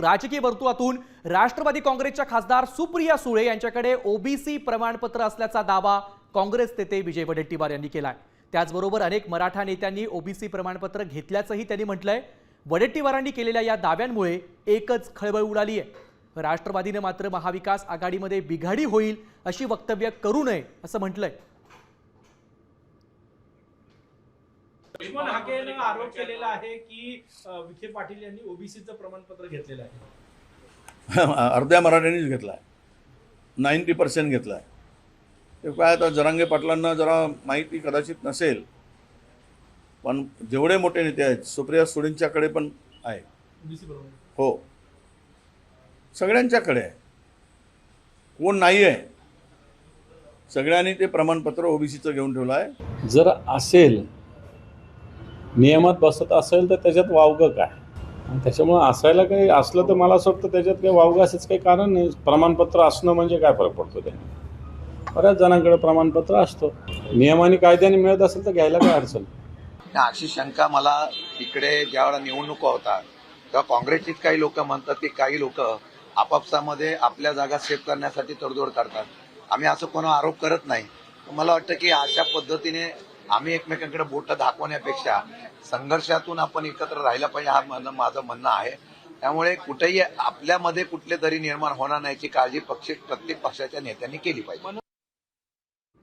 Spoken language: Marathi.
राजकीय वर्तुळातून राष्ट्रवादी काँग्रेसच्या खासदार सुप्रिया सुळे यांच्याकडे ओबीसी प्रमाणपत्र असल्याचा दावा काँग्रेस नेते विजय वडेट्टीवार यांनी केलाय। त्याचबरोबर अनेक मराठा नेत्यांनी ओबीसी प्रमाणपत्र घेतल्याचंही त्यांनी म्हटलंय। वडेट्टीवारांनी केलेल्या या दाव्यांमुळे एकच खळबळ उडाली आहे। राष्ट्रवादीने मात्र महाविकास आघाडीमध्ये बिघाडी होईल अशी वक्तव्य करू नये असं म्हटलंय। लक्ष्मण हाकेने आरोप केलेला आहे की विखे पाटील यांनी ओबीसीचं प्रमाणपत्र घेतलेलं आहे। अर्ध्या मराठ्यांनीच घेतलाय, 90% घेतलाय। ते काय आता जरांगे पाटलांना जरा माहिती कदाचित नसेल, पण जेवढे मोठे नेते आहेत सुप्रिया सुळेंच्याकडे पण आहे ओबीसी बरोबर हो, सगळ्यांच्याकडे आहे, कोण नाही आहे, सगळ्यांनी ते प्रमाणपत्र ओबीसीचं घेऊन ठेवलं आहे। जर असेल नियमात बसत असेल तर त्याच्यात वावगं काय, आणि त्याच्यामुळे असायला काही असलं तर मला असं वाटतं त्याच्यात काही वावगं असंच काही कारण नाही। प्रमाणपत्र असणं म्हणजे काय फरक पडतो त्याने, बऱ्याच जणांकडे प्रमाणपत्र असतो, नियमाने कायद्याने मिळत असेल तर घ्यायला काय अडचण। अशी शंका मला इकडे ज्यावेळेला निवडणुका होतात तेव्हा काँग्रेसचीच काही लोक म्हणतात की काही लोक आपापसामध्ये आपल्या जागा सेव्ह करण्यासाठी तडजोड करतात। आम्ही असं कोणा आरोप करत नाही। मला वाटतं की अशा पद्धतीने आम्ही एकमेकांकडे बोट दाखवण्यापेक्षा संघर्षातून आपण एकत्र राहिला पाहिजे, हा माझं म्हणणं आहे। त्यामुळे कुठेही आपल्यामध्ये कुठले तरी निर्माण होणार नाहीची काळजी प्रत्येक पक्षाच्या नेत्यांनी केली पाहिजे।